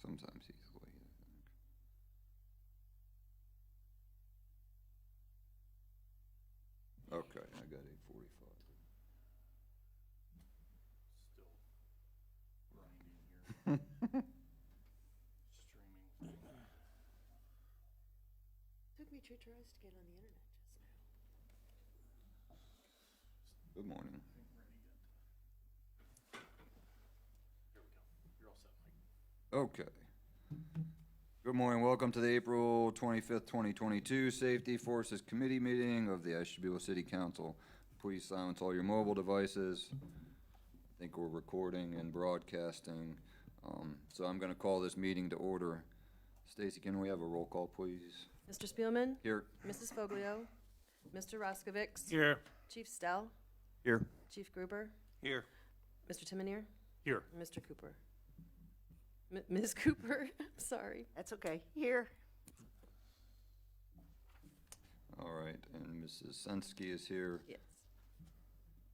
sometimes he's late, I think. Okay, I got 8:45. Still grinding here. Streaming. Took me 2 tries to get on the internet just now. Good morning. I think ready yet. Here we go. You're all set, Mike. Okay. Good morning. Welcome to the April 25th, 2022 Safety Forces Committee meeting of the Ashtabula City Council. Please silence all your mobile devices. I think we're recording and broadcasting. So I'm going to call this meeting to order. Stacy, can we have a roll call, please? Mr. Spielman? Here. Mrs. Foglio? Mr. Roskovics? Here. Chief Stell? Here. Chief Gruber? Here. Mr. Timonier? Here. Mr. Cooper? Ms. Cooper, sorry. That's okay. Here. All right, and Mrs. Sensky is here. Yes.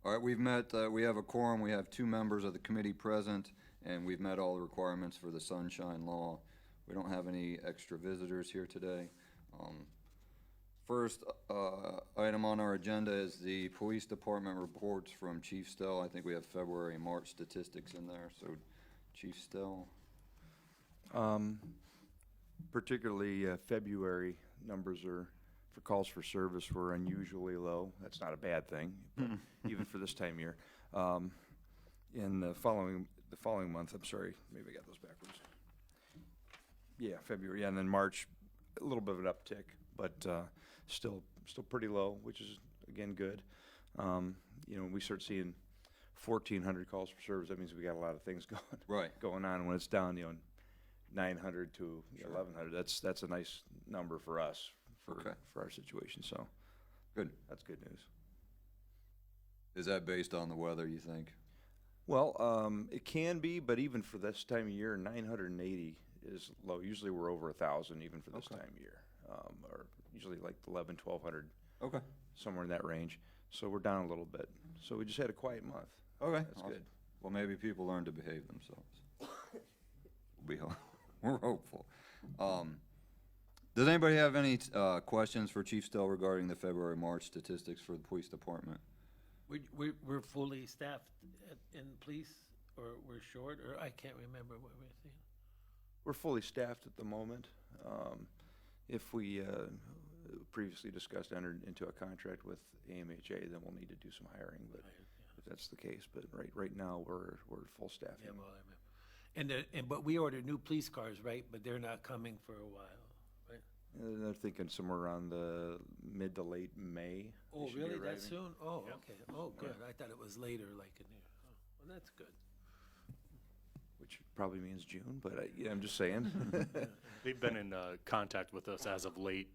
All right, we've met, we have a quorum, we have 2 members of the committee present, and we've met all the requirements for the Sunshine Law. We don't have any extra visitors here today. First item on our agenda is the police department reports from Chief Stell. I think we have February and March statistics in there, so Chief Stell. Particularly February numbers are for calls for service were unusually low. That's not a bad thing, but even for this time of year. In the following month, I'm sorry, maybe I got those backwards. Yeah, February, yeah, and then March, a little bit of an uptick, but still pretty low, which is again good. You know, when we start seeing 1,400 calls for service, that means we got a lot of things going on. When it's down, you know, 900 to 1,100, that's a nice number for us for our situation. So, Good. That's good news. Is that based on the weather, you think? Well, it can be, but even for this time of year, 980 is low. Usually we're over 1,000 even for this time of year, or usually like 1,100, 1,200. Okay. Somewhere in that range. So we're down a little bit. So we just had a quiet month. Okay. That's Awesome. good. Well, maybe people learn to behave themselves. We're hopeful. Does anybody have any questions for Chief Stell regarding the February, March statistics for the police department? We're fully staffed in police, or we're short, or I can't remember what we're saying. We're fully staffed at the moment. If we previously discussed entered into a contract with AMHA, then we'll need to do some hiring, but if that's the case. But right now, we're full staffing. Yeah, well, I remember. But we ordered new police cars, right? But they're not coming for a while, right? They're thinking somewhere around the mid to late May. Oh, they should be really? That arriving. soon? Oh, Yep. okay. Oh, good. I thought it was later, like in here. Oh, well, that's good. Which probably means June, but yeah, I'm just saying. They've been in contact with us as of late,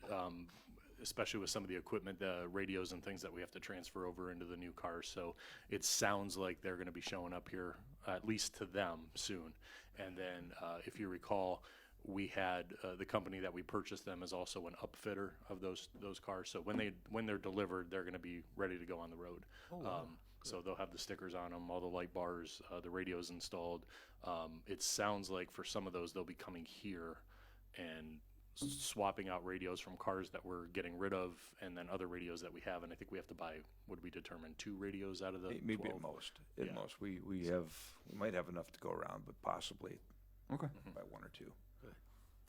especially with some of the equipment, radios and things that we have to transfer over into the new cars. So it sounds like they're going to be showing up here, at least to them, soon. And then, if you recall, we had the company that we purchased them is also an upfitter of those cars. So when they're delivered, they're going to be ready to go on the road. Oh, wow. So they'll have the stickers on them, all the light bars, the radios installed. It sounds like for some of those, they'll be coming here and swapping out radios from cars that we're getting rid of, and then other radios that we have. And I think we have to buy, what we determine, 2 radios out of the Maybe 12? at most. Yeah. At most, we might have enough to go around, but possibly Okay. by 1 or 2. Good.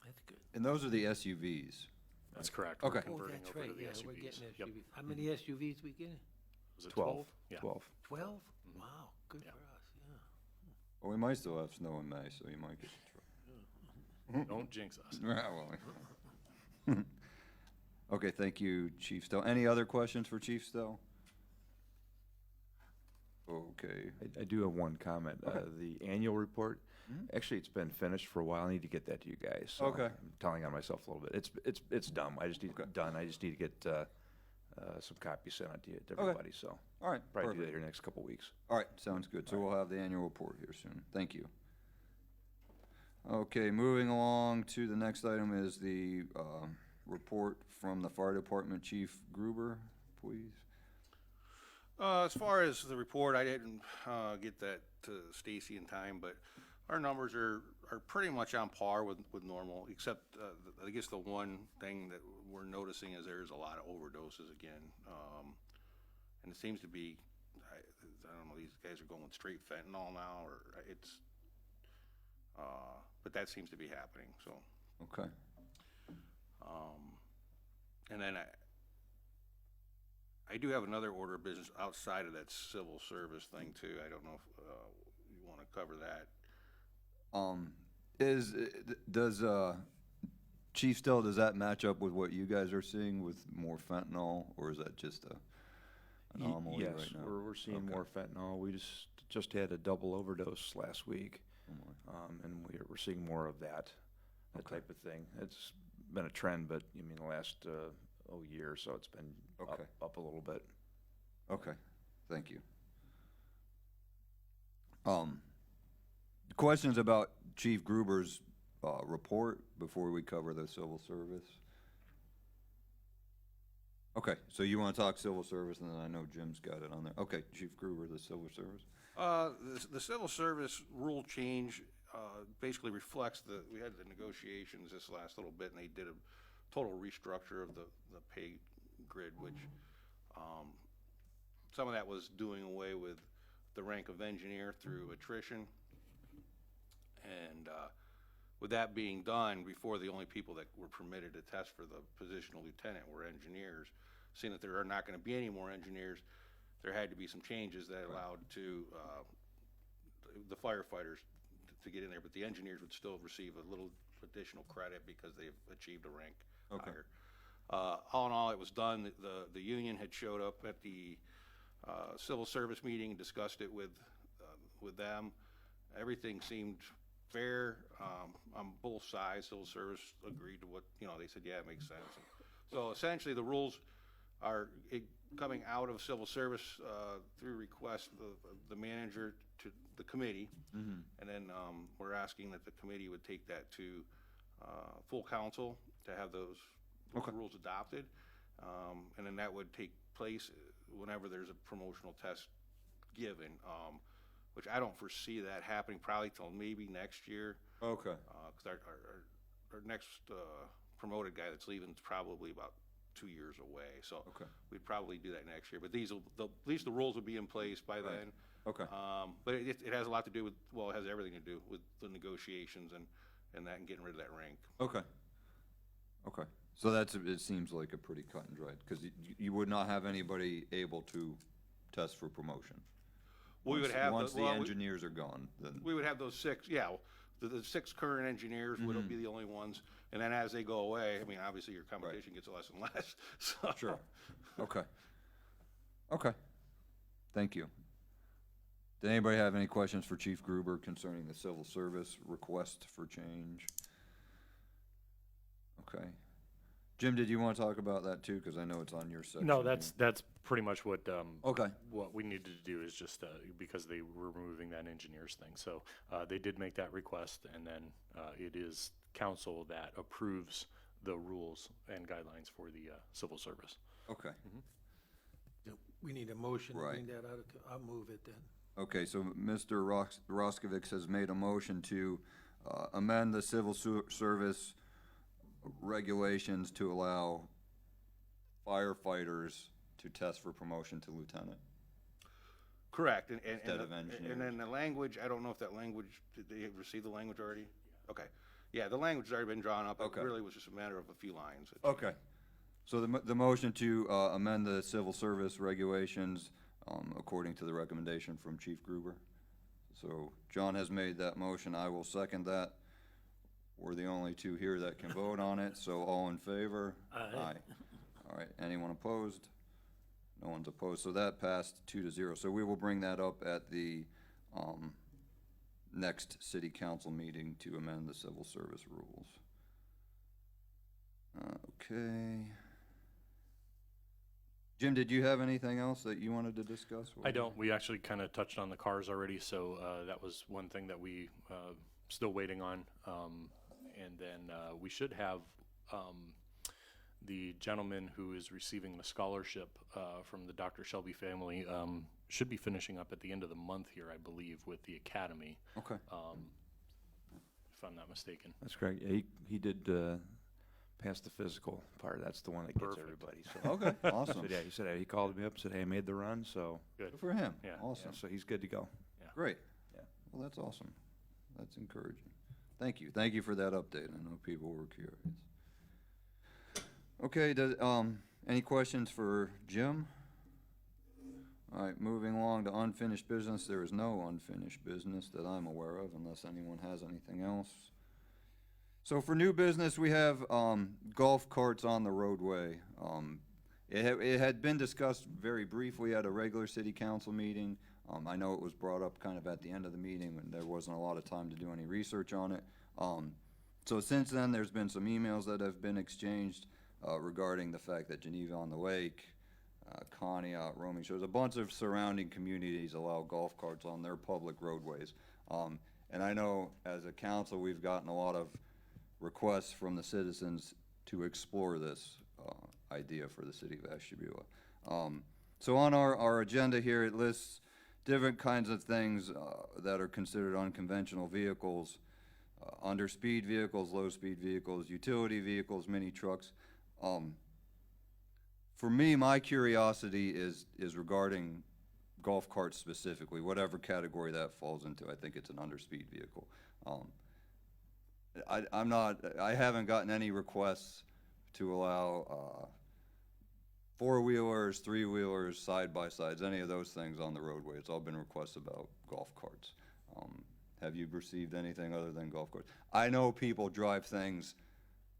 That's good. And those are the SUVs. That's correct. Okay. We're Oh, converting that's over right. to the Yeah, SUVs. we're getting Yep. SUVs. How many SUVs we getting? Was it 12. 12? Yeah. 12. 12? Mm-hmm. Wow, good Yeah. for us, yeah. Well, we might still have snow in May, so you might get the truck. Don't jinx us. Well, okay, thank you, Chief Stell. Any other questions for Chief Stell? Okay. I do have one comment. The annual report, actually, it's been finished for a while. I need to get that to you guys. So Okay. I'm telling on myself a little bit. It's done. I just need it done. I just need to get some copies sent out to everybody. So All right, probably do perfect. that here in the next couple of weeks. All right, sounds good. So we'll have the annual report here soon. Thank you. Okay, moving along to the next item is the report from the fire department. Chief Gruber, please. As far as the report, I didn't get that to Stacy in time, but our numbers are are pretty much on par with normal, except, I guess the one thing that we're noticing is there's a lot of overdoses again. And it seems to be, I don't know, these guys are going straight fentanyl now, or it's, but that seems to be happening, so. Okay. And then I do have another order of business outside of that civil service thing too. I don't know if you want to cover that. Does Chief Stell, does that match up with what you guys are seeing with more fentanyl, or is that just a anomaly Yes, right now? we're seeing Okay. more fentanyl. We just had a double overdose last week, Oh my. and we're seeing more of that Okay. type of thing. It's been a trend, but I mean, the last year or so, it's been Okay. up a little bit. Okay, thank you. Questions about Chief Gruber's report before we cover the civil service? Okay, so you want to talk civil service, and then I know Jim's got it on there. Okay, Chief Gruber, the civil service. The civil service rule change basically reflects we had the negotiations this last little bit, and they did a total restructure of the pay grid, which some of that was doing away with the rank of engineer through attrition. And with that being done, before the only people that were permitted to test for the position of lieutenant were engineers. Seeing that there are not going to be any more engineers, there had to be some changes that allowed the firefighters to get in there, but the engineers would still receive a little additional credit because they've achieved a rank higher. All in all, it was done. The union had showed up at the civil service meeting and discussed it with them. Everything seemed fair on both sides. Civil service agreed to what, they said, yeah, it makes sense. So essentially the rules are coming out of civil service through request of the manager to the committee. Mm-hmm. And then we're asking that the committee would take that to full council to have those rules adopted. And then that would take place whenever there's a promotional test given, which I don't foresee that happening probably till maybe next year. Okay. Because our next promoted guy that's leaving is probably about 2 years away. So Okay. we'd probably do that next year. But at least the rules will be in place by then. Okay. But it has a lot to do with, well, it has everything to do with the negotiations and that and getting rid of that rank. Okay. Okay. So it seems like a pretty cut and dried, because you would not have anybody able to test for promotion. We would have Once the engineers are gone, then. We would have those six, the 6 current engineers would be the only ones. And then as they go away, I mean, obviously your competition gets less and less. So. Sure. Okay. Okay. Thank you. Did anybody have any questions for Chief Gruber concerning the civil service request for change? Okay. Jim, did you want to talk about that too? Because I know it's on your section. No, that's pretty much what Okay. what we needed to do is just because they were removing that engineers thing. So they did make that request, and then it is council that approves the rules and guidelines for the civil service. Okay. We need a motion to Right. bring that out. I'll move it then. Okay, so Mr. Roskovich has made a motion to amend the civil service regulations to allow firefighters to test for promotion to lieutenant. Correct. Instead of engineers. And then the language, I don't know if that language, did they receive the language already? Okay. Yeah, the language has already been drawn up. Okay. It really was just a matter of a few lines. Okay. So the motion to amend the civil service regulations according to the recommendation from Chief Gruber. So John has made that motion. I will second that. We're the only two here that can vote on it, so all in favor? Aye. All right, anyone opposed? No one's opposed, so that passed 2-0. So we will bring that up at the next city council meeting to amend the civil service rules. Okay. Jim, did you have anything else that you wanted to discuss? I don't. We actually kind of touched on the cars already, so that was one thing that we still waiting on. And then we should have the gentleman who is receiving the scholarship from the Dr. Shelby family should be finishing up at the end of the month here, I believe, with the academy. Okay. if I'm not mistaken. That's correct. Yeah, he did pass the physical part. That's the one that gets Perfect. everybody. So. Okay, awesome. So, yeah, he said he called me up, said, "Hey, I made the run." So, Good. Good for him. Yeah. Awesome. so he's good to go. Great. Yeah. Well, that's awesome. That's encouraging. Thank you. Thank you for that update. I know people were curious. Okay, any questions for Jim? All right, moving along to unfinished business. There is no unfinished business that I'm aware of unless anyone has anything else. So for new business, we have golf carts on the roadway. It had been discussed very briefly at a regular city council meeting. I know it was brought up kind of at the end of the meeting when there wasn't a lot of time to do any research on it. So since then, there's been some emails that have been exchanged regarding the fact that Geneva on the Lake, Conneaut, Roaming Shores, a bunch of surrounding communities allow golf carts on their public roadways. And I know as a council, we've gotten a lot of requests from the citizens to explore this idea for the city of Ashtabula. So on our agenda here, it lists different kinds of things that are considered unconventional vehicles, under-speed vehicles, low-speed vehicles, utility vehicles, mini trucks. For me, my curiosity is regarding golf carts specifically, whatever category that falls into. I think it's an under-speed vehicle. I haven't gotten any requests to allow four-wheelers, three-wheelers, side-by-sides, any of those things on the roadway. It's all been requests about golf carts. Have you received anything other than golf carts? I know people drive things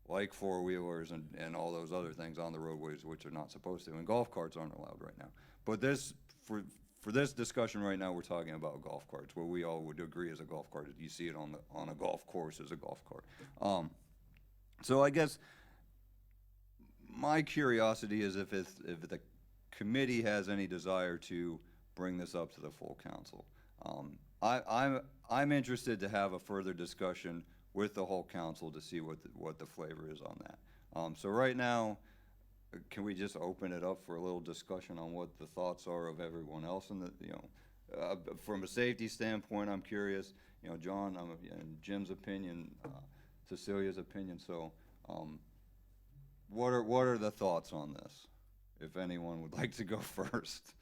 like four-wheelers and all those other things on the roadways which are not supposed to, and golf carts aren't allowed right now. But this, for this discussion right now, we're talking about golf carts. What we all would agree is a golf cart. You see it on a golf course as a golf cart. So I guess my curiosity is if the committee has any desire to bring this up to the full council. I'm interested to have a further discussion with the whole council to see what the flavor is on that. So right now, can we just open it up for a little discussion on what the thoughts are of everyone else in the, from a safety standpoint, I'm curious, John, and Jim's opinion, Cecilia's opinion. So, what are the thoughts on this? If anyone would like to go first.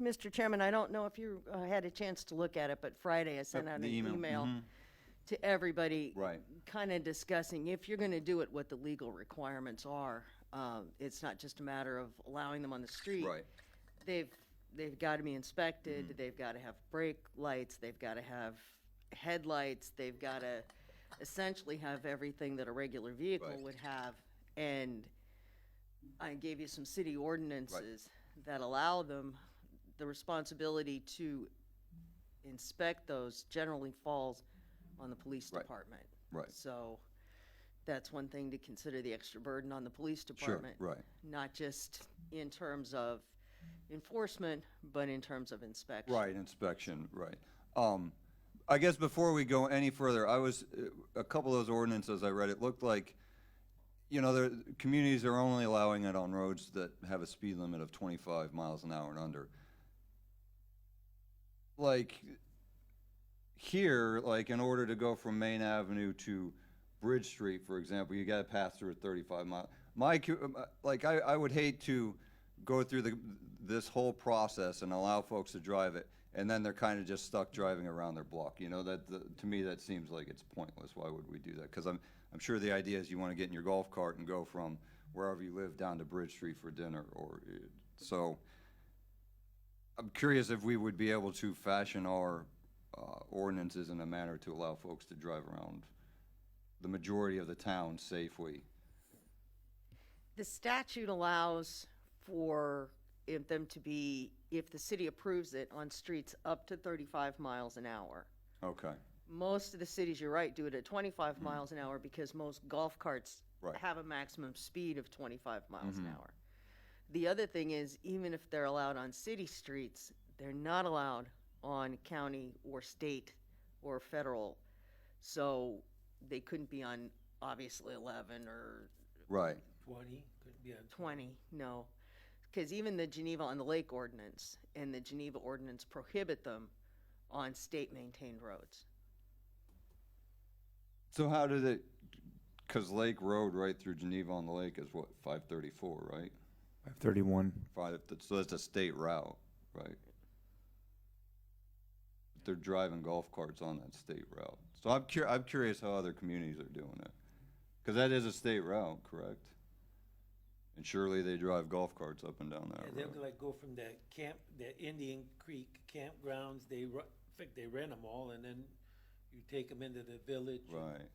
Mr. Chairman, I don't know if you had a chance to look at it, but Friday I sent out an The email. email to everybody, Right. kind of discussing if you're going to do it, what the legal requirements are. It's not just a matter of allowing them on the street. Right. They've got to be inspected. They've got to have brake lights. They've got to have headlights. They've got to essentially have everything that a regular vehicle Right. would have. And I gave you some city ordinances that allow them the responsibility to inspect those generally falls on the police Right. department. Right. So that's one thing to consider, the extra burden on the police Sure. department. Right. Not just in terms of enforcement, but in terms of inspection. Right, inspection, right. I guess before we go any further, a couple of those ordinances I read, it looked like, the communities are only allowing it on roads that have a speed limit of 25 miles an hour and under. Like, here, like, in order to go from Main Avenue to Bridge Street, for example, you gotta pass through a 35 mile. I would hate to go through this whole process and allow folks to drive it, and then they're kind of just stuck driving around their block. To me, that seems like it's pointless. Why would we do that? Because I'm sure the idea is you want to get in your golf cart and go from wherever you live down to Bridge Street for dinner, so I'm curious if we would be able to fashion our ordinances in a manner to allow folks to drive around the majority of the town safely. The statute allows for if the city approves it, on streets up to 35 miles an hour. Okay. Most of the cities, you're right, do it at 25 miles an hour because most golf carts Right. have a maximum speed of 25 miles an hour. The other thing is, even if they're allowed on city streets, they're not allowed on county or state or federal. So they couldn't be on, obviously, 11 or Right. 20, could be on 20, no. Because even the Geneva on the Lake ordinance and the Geneva ordinance prohibit them on state-maintained roads. So how did it, cause Lake Road right through Geneva on the Lake is what, 534, right? 531. So that's a state route, right? They're driving golf carts on that state route. So I'm curious how other communities are doing it. Cause that is a state route, correct? And surely they drive golf carts up and down that Yeah, road. they'll like go from the Indian Creek campgrounds, in fact, they rent them all, and then you take them into the village. and Right.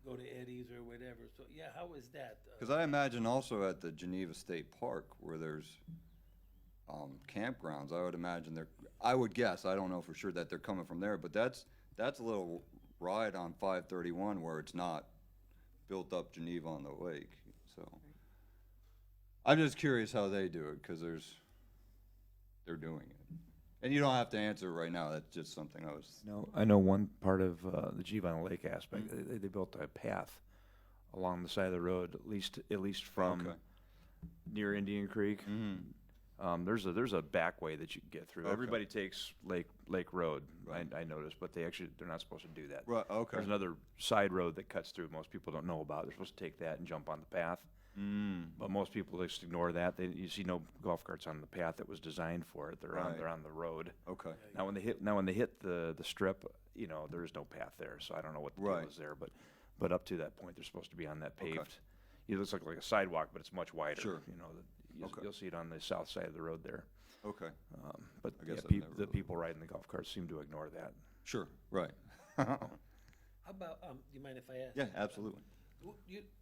Go to Eddie's or whatever, so, yeah, how is that? Cause I imagine also at the Geneva State Park where there's, campgrounds, I would imagine I would guess, I don't know for sure that they're coming from there, but that's a little ride on 531 where it's not built up Geneva on the lake, so. I'm just curious how they do it, cause they're doing it. And you don't have to answer right now, that's just something I was, No, I know one part of the Givon Lake aspect. They built a path along the side of the road, at least from Okay. near Indian Creek. There's a back way that you can get through. Okay. Everybody takes Lake Road. Right. I noticed, but they're not supposed to do that. right, okay. There's another side road that cuts through. Most people don't know about. They're supposed to take that and jump on the path. But most people just ignore that. You see no golf carts on the path that was designed for it. They're Right. on the road. Okay, Now when they hit the strip, there is no path there, so I don't know what the Right. deal is there. But up to that point, they're supposed to be on that Okay. paved. It looks like a sidewalk, but it's much wider. Sure. Okay. You'll see it on the south side of the road there. okay, But I guess yeah, I've never the really- people riding the golf carts seem to ignore that. sure, right. How about, do you mind if I ask? Yeah, absolutely.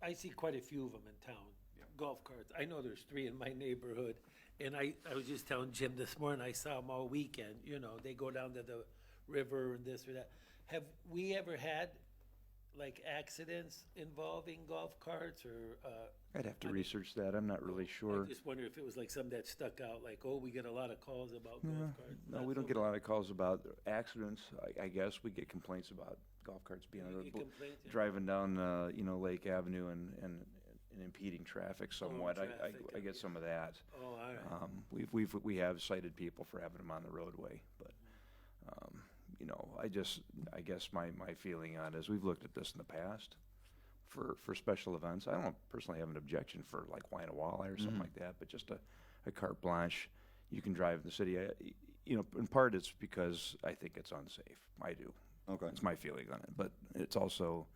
I see quite a few of them in town, golf carts. I know there's 3 in my neighborhood, and I was just telling Jim this morning, I saw them all weekend, they go down to the river and this or that. Have we ever had, like, accidents involving golf carts, or, I'd have to research that. I'm not really sure. I just wonder if it was like something that stuck out, like, oh, we get a lot of calls about golf carts. No, Not we don't so get a much. lot of calls about accidents. I guess we get complaints about golf carts being on You the get road, complaints, yeah? driving down, Lake Avenue and impeding traffic somewhat. traffic, I get some of that. Oh, all right. We have cited people for having them on the roadway, but, I guess my feeling on it is we've looked at this in the past for special events. I don't personally have an objection for like Wine a Walleye or something like that, but just a carte blanche, you can drive in the city. In part it's because I think it's unsafe. I do. Okay, It's my feeling on it, but it's also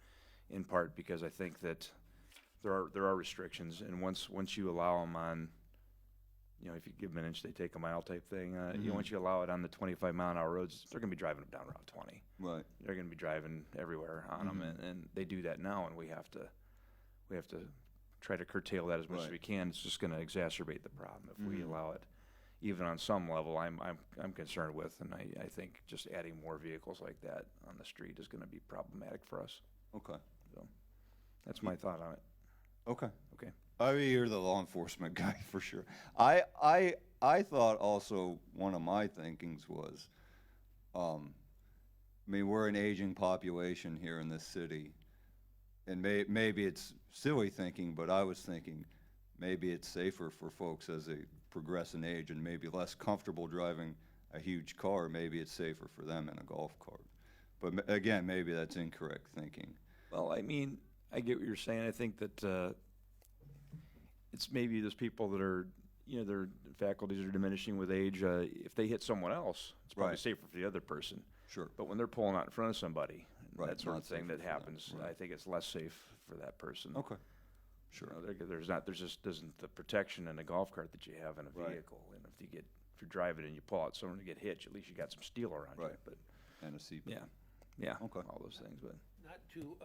in part because I think that there are restrictions, and once you allow them on, if you give them an inch, they take a mile type thing. Once you allow it on the 25-mile-an-hour roads, they're going to be driving them down Route 20. right, They're going to be driving everywhere on them, and they do that now, and we have to try to curtail that as much as Right. we can. It's just going to exacerbate the problem if we allow it. Even on some level, I'm concerned with, and I think just adding more vehicles like that on the street is going to be problematic for us. okay, So that's my thought on it. okay. Okay. I mean, you're the law enforcement guy for sure. I thought also one of my thinkings was, I mean, we're an aging population here in this city, and maybe it's silly thinking, but I was thinking maybe it's safer for folks as they progress in age and maybe less comfortable driving a huge car. Maybe it's safer for them in a golf cart. But again, maybe that's incorrect thinking. Well, I mean, I get what you're saying. I think that it's maybe there's people that are, their faculties are diminishing with age. If they hit someone else, it's probably Right. safer for the other person. Sure. But when they're pulling out in front of somebody, Right, that sort not of thing safer that for them, happens, right. I think it's less safe for that person. Okay. Sure. There just isn't the protection in a golf cart that you have in a Right. vehicle. And if you're driving and you pull out someone to get hit, at least you got some steel around you. Right. But And a seatbelt. yeah, Okay. all those things. But Not to,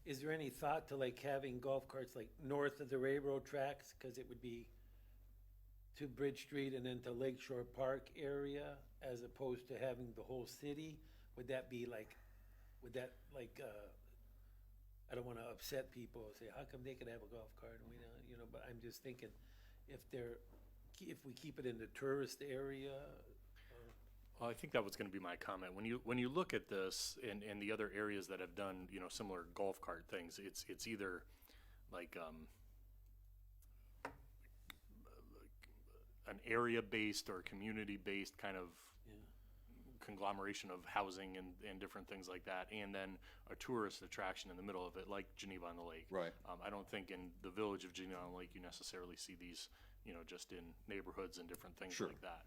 is there any thought to like having golf carts like north of the railroad tracks? Cause it would be to Bridge Street and then to Lakeshore Park area as opposed to having the whole city? Would that I don't wanna upset people and say, how come they could have a golf cart and we don't, but I'm just thinking if we keep it in the tourist area, Well, I think that was going to be my comment. When you look at this and the other areas that have done similar golf cart things, it's either like an area based or community based kind of conglomeration of housing and different things like that, and then a tourist attraction in the middle of it, like Geneva on the Lake. Right. I don't think in the village of Geneva on the Lake you necessarily see these, just in neighborhoods and different things Sure. like that.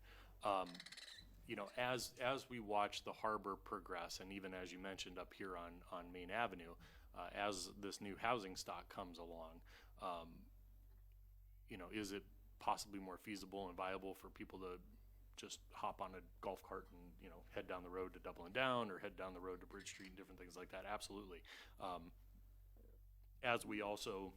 As we watch the harbor progress, and even as you mentioned up here on Main Avenue, as this new housing stock comes along, is it possibly more feasible and viable for people to just hop on a golf cart and, head down the road to Dublin Down or head down the road to Bridge Street and different things like that? Absolutely. As we also,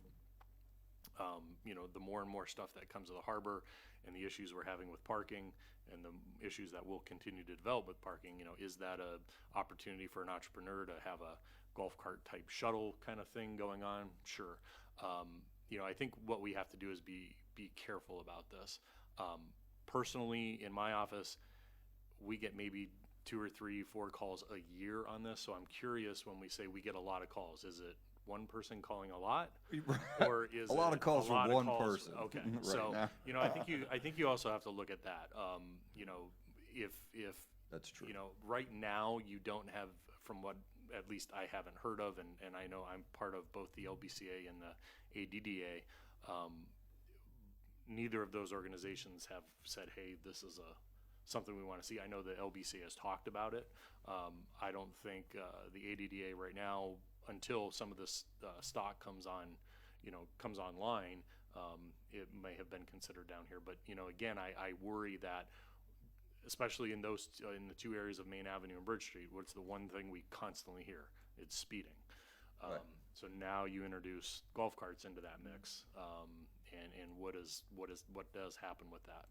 the more and more stuff that comes to the harbor and the issues we're having with parking and the issues that we'll continue to develop with parking, is that a opportunity for an entrepreneur to have a golf cart type shuttle kind of thing going on? Sure. I think what we have to do is be careful about this. Personally, in my office, we get maybe 2 or 3, 4 calls a year on this. So I'm curious, when we say we get a lot of calls, is it one person calling a lot, or is A lot of calls a lot for of one calls? person. Okay, right so now. I think you also have to look at that. If That's true. right now you don't have, from what at least I haven't heard of, and I know I'm part of both the LBCA and the ADDA. Neither of those organizations have said, hey, this is something we want to see. I know the LBCA has talked about it. I don't think the ADDA right now, until some of this stock comes online, it may have been considered down here. But again, I worry that, especially in the 2 areas of Main Avenue and Bridge Street, what's the one thing we constantly hear? It's speeding. Right. So now you introduce golf carts into that mix, and what does happen with that?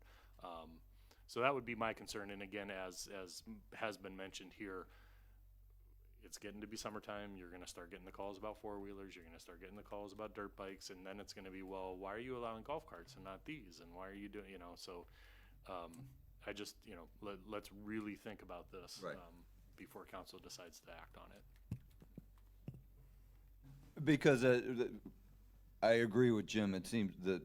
So that would be my concern. And again, as has been mentioned here, it's getting to be summertime. You're going to start getting the calls about 4-wheelers. You're going to start getting the calls about dirt bikes, and then it's going to be, well, why are you allowing golf carts and not these? And why are you doing? So I just let's really think about this Right. Before council decides to act on it. Because I agree with Jim. It seems that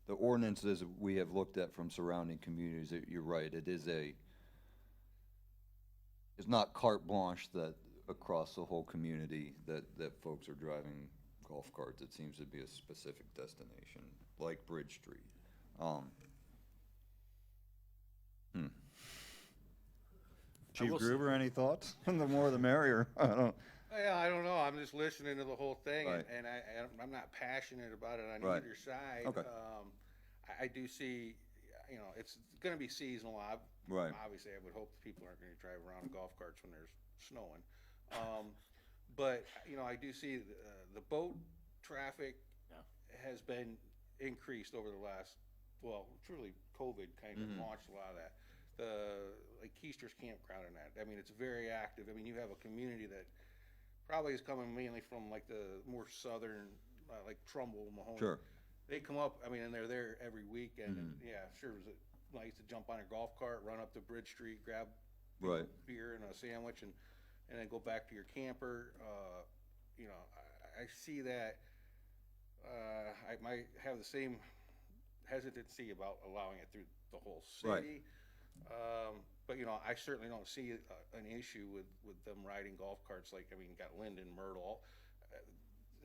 the ordinances we have looked at from surrounding communities, you're right, it's not carte blanche that across the whole community that folks are driving golf carts. It seems to be a specific destination, like Bridge Street. Chief will say- Gruber, any thoughts? The more the merrier. I don't. Yeah, I don't know. I'm just listening to the whole thing, Right. and I'm not passionate about it on Right. either side. Okay. I do see, it's going to be seasonal. Right. Obviously, I would hope that people aren't going to drive around in golf carts when there's snowing. But I do see the boat traffic Yeah. has been increased over the last, truly COVID kind of launched a lot of that. Like Keister's Campground and that. I mean, it's very active. I mean, you have a community that probably is coming mainly from like the more southern, like Trumbull, Mahoney. Sure. They come up, and they're there every weekend. And yeah, sure, it was nice to jump on a golf cart, run up to Bridge Street, grab Right. beer and a sandwich, and then go back to your camper. I see that. I might have the same hesitancy about allowing it through the whole Right. city. But I certainly don't see an issue with them riding golf carts. Like, you got Linden, Myrtle.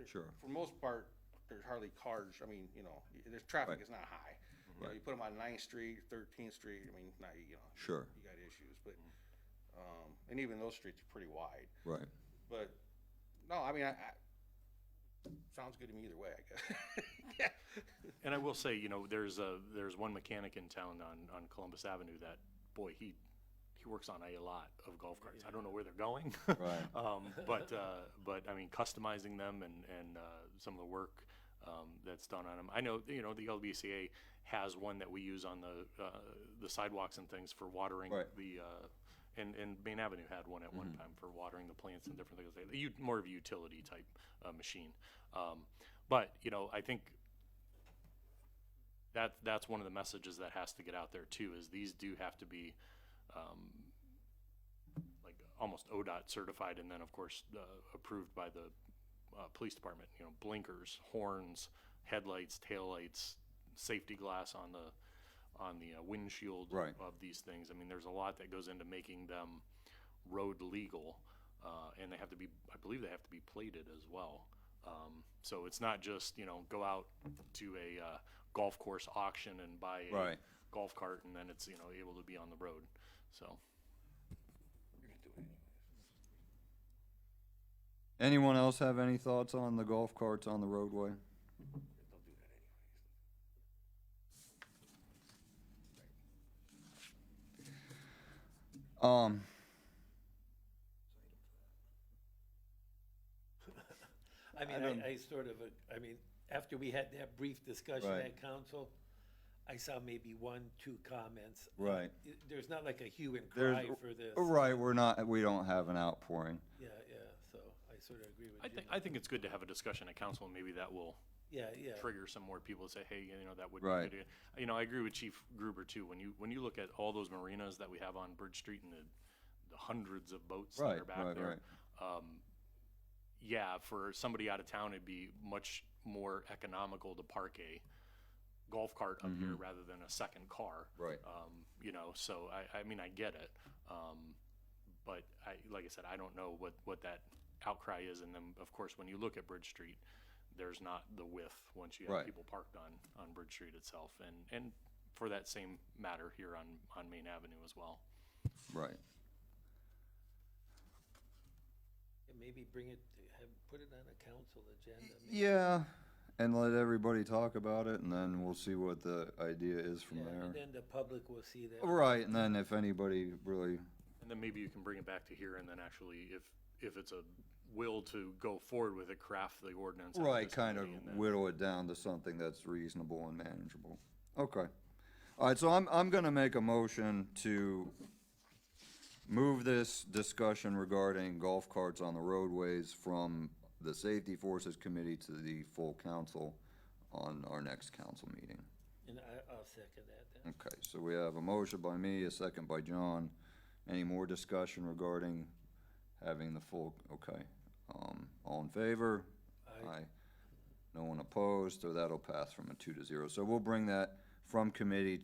Sure. For the most part, there's hardly cars. There's traffic Right. is not high. Right. You put them on 9th Street, 13th Street. Now Sure. you got issues, but and even those streets are pretty wide. Right. But no, I sounds good to me either way, I guess. And I will say, there's one mechanic in town on Columbus Avenue that, boy, he works on a lot of golf carts. I don't know where they're going. Right. But I mean, customizing them and some of the work that's done on them. I know, the LBCA has one that we use on the sidewalks and things for watering Right. and Main Avenue had one at one time for watering the plants and different things. More of a utility type machine. But I think that's one of the messages that has to get out there too, is these do have to be like almost ODOT certified, and then of course approved by the police department. Blinkers, horns, headlights, taillights, safety glass on on the windshield Right. of these things. I mean, there's a lot that goes into making them road legal, and they have to be, I believe they have to be plated as well. So it's not just, go out to a golf course auction and buy a Right. golf cart and then it's, able to be on the road. So. Anyone else have any thoughts on the golf carts on the roadway? I mean, I sort of, I mean, after we had that brief discussion Right. at council, I saw maybe 1, 2 comments. Right. There's not like a hue and There's- cry for this. Right, we don't have an outpouring. Yeah, so I sort of agree with I Jim. think it's good to have a discussion at council, and maybe that will Yeah. trigger some more people to say, hey, that would Right. be good. I agree with Chief Gruber too. When you look at all those marinas that we have on Bridge Street and the hundreds of boats that Right, are back right, there, right. yeah, for somebody out of town, it'd be much more economical to park a golf cart up here rather than a second car. Mm-hmm. Right. So I mean, I get it. But like I said, I don't know what that outcry is. And then, of course, when you look at Bridge Street, there's not the width once you have Right. people parked on Bridge Street itself. And for that same matter here on Main Avenue as well. Right. And maybe put it on a council agenda. Yeah, and let everybody talk about it, and then we'll see what the idea is from Yeah, there. and then the public will see that. Right, and then if anybody really, And then maybe you can bring it back to here and then actually, if it's a will to go forward with it, craft the ordinance. out of right, this kind of committee and then- whittle it down to something that's reasonable and manageable. Okay. All right, so I'm gonna make a motion to move this discussion regarding golf carts on the roadways from the Safety Forces Committee to the full council on our next council meeting. And I'll second that then. Okay, so we have a motion by me, a second by John. Any more discussion regarding having the full, okay. All in favor? Aye. No one opposed, so that'll pass from a 2-0. So we'll bring that from committee,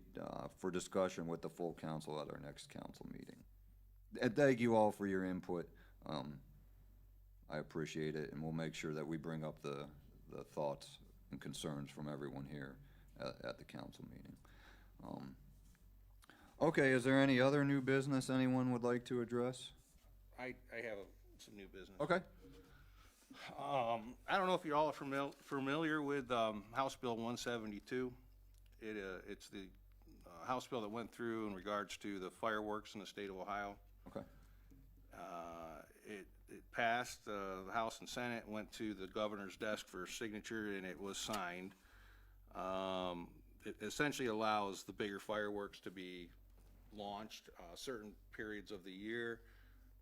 for discussion with the full council at our next council meeting. And thank you all for your input. I appreciate it, and we'll make sure that we bring up the thoughts and concerns from everyone here at the council meeting. Okay, is there any other new business anyone would like to address? I have some new business. Okay. I don't know if you're all familiar with House Bill 172. It's the House bill that went through in regards to the fireworks in the state of Ohio. Okay. It passed the House and Senate, went to the governor's desk for signature, and it was signed. It essentially allows the bigger fireworks to be launched certain periods of the year,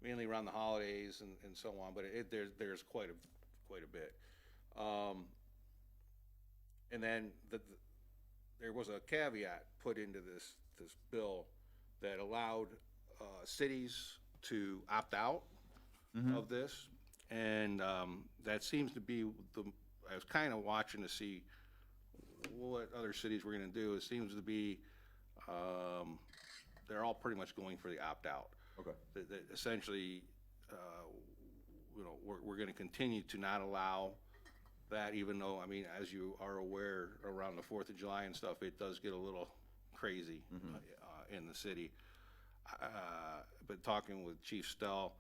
mainly around the holidays and so on. But there's quite a bit. And then there was a caveat put into this bill that allowed cities to opt out of this, and that seems to be I was kind of watching to see what other cities were going to do. It seems to be they're all pretty much going for the opt out. Okay. That essentially, we're going to continue to not allow that, even though, I mean, as you are aware, around the 4th of July and stuff, it does get a little crazy in the city. But talking with Chief Stell,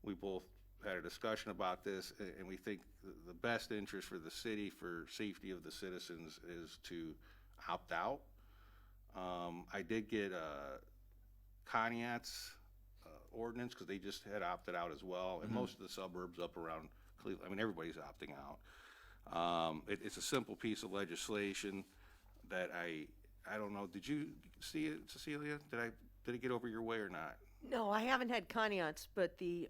we both had a discussion about this, and we think the best interest for the city, for safety of the citizens, is to opt out. I did get Conneaut's ordinance, because they just had opted out as well, and most of the suburbs up around Cleveland, I mean, everybody's opting out. It's a simple piece of legislation that I don't know, did you see it, Cecilia? Did it get over your way or not? No, I haven't had Conneaut's, but the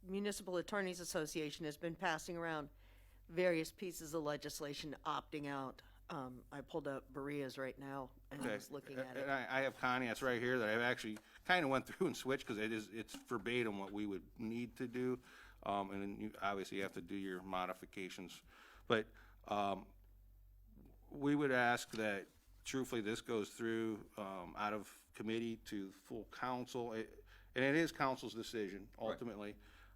Municipal Attorneys Association has been passing around various pieces of legislation opting out. I pulled up Berea's right now and I was looking at it. And I have Conneaut's right here that I've actually kind of went through and switched, because it's verbatim what we would need to do. And then you obviously have to do your modifications. But we would ask that truthfully, this goes through, out of committee to full council, and it is council's decision ultimately.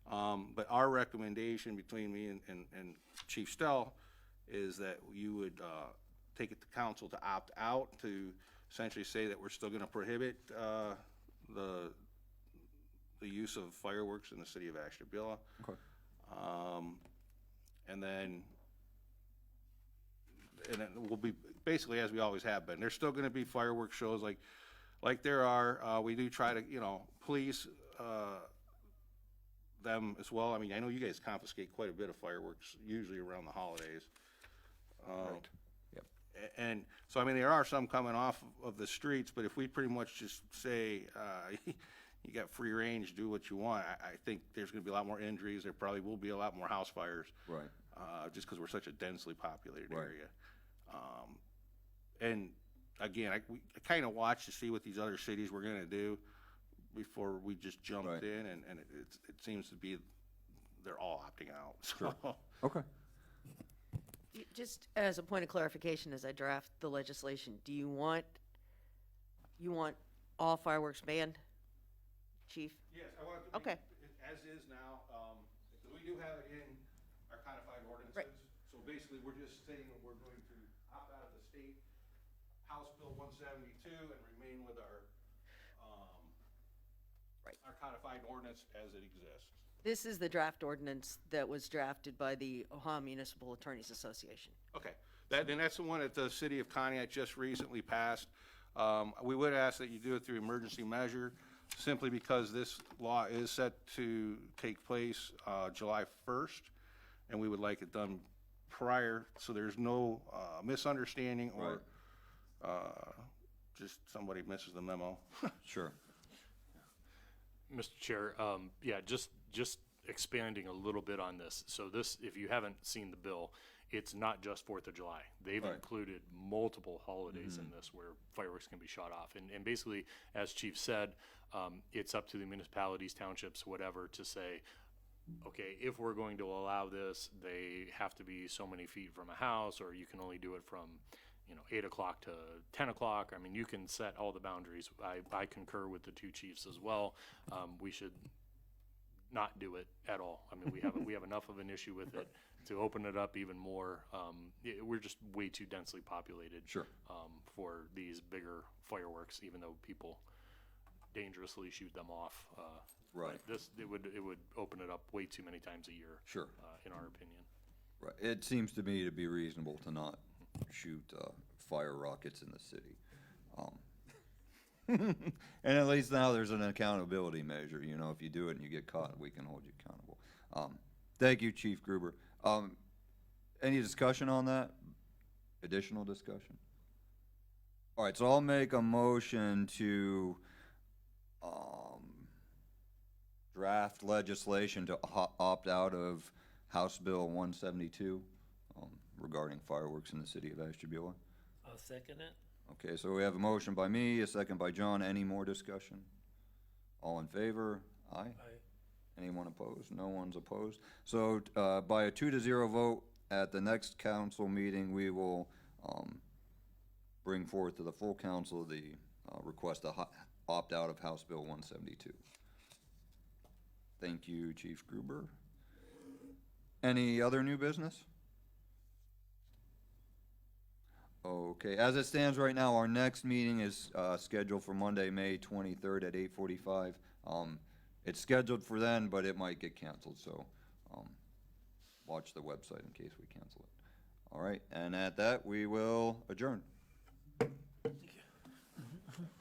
But our recommendation between me and Chief Stell is that you would, take it to council to opt out, to essentially say that we're still gonna prohibit, the use of fireworks in the city of Ashtabula. Okay. And then we'll be basically as we always have been. There's still gonna be fireworks shows like there are. We do try to, police, them as well. I mean, I know you guys confiscate quite a bit of fireworks, usually around the holidays. Right. Yep. And so, I mean, there are some coming off of the streets, but if we pretty much just say, you got free range, do what you want, I think there's gonna be a lot more injuries. There probably will be a lot more house fires. Right. Just because we're such a densely populated Right. area. And again, I kind of watched to see what these other cities were gonna do before we just jumped Right. in, and it seems to be they're all opting out. Sure. So, Okay. Just as a point of clarification, as I draft the legislation, do you want all fireworks banned, Chief? yes, I want it to be Okay. as is now, because we do have it in our codified ordinances. Right. So basically, we're just saying that we're going to opt out of the state House Bill 172 and remain with our, Right. our codified ordinance as it exists. This is the draft ordinance that was drafted by the Ohio Municipal Attorneys Association. Okay, then that's the one that the city of Pontiac just recently passed. We would ask that you do it through emergency measure, simply because this law is set to take place, July 1st, and we would like it done prior, so there's no, misunderstanding or, just somebody misses the memo. Sure. Mr. Chair, yeah, just expanding a little bit on this. So this, if you haven't seen the bill, it's not just 4th of July. They've Right. included multiple holidays in this where fireworks can be shot off. And basically, as Chief said, it's up to the municipalities, townships, whatever, to say, okay, if we're going to allow this, they have to be so many feet from a house, or you can only do it from, 8 o'clock to 10 o'clock. I mean, you can set all the boundaries. I concur with the two chiefs as well. We should not do it at all. I mean, we have enough of an issue with it to open it up even more. We're just way too densely populated. Sure. For these bigger fireworks, even though people dangerously shoot them off. Right. It would open it up way too many times a year. Sure. In our opinion. Right. It seems to me to be reasonable to not shoot fire rockets in the city. And at least now there's an accountability measure. If you do it and you get caught, we can hold you accountable. Thank you, Chief Gruber. Any discussion on that? Additional discussion? All right, so I'll make a motion to draft legislation to opt out of House Bill 172 regarding fireworks in the city of Ashtabula. I'll second it. Okay, so we have a motion by me, a second by John. Any more discussion? All in favor? Aye. Aye. Anyone opposed? No one's opposed. So by a 2-0 vote at the next council meeting, we will bring forth to the full council the request to opt out of House Bill 172. Thank you, Chief Gruber. Any other new business? Okay, as it stands right now, our next meeting is scheduled for Monday, May 23rd at 8:45. It's scheduled for then, but it might get canceled, so watch the website in case we cancel it. All right, and at that, we will adjourn.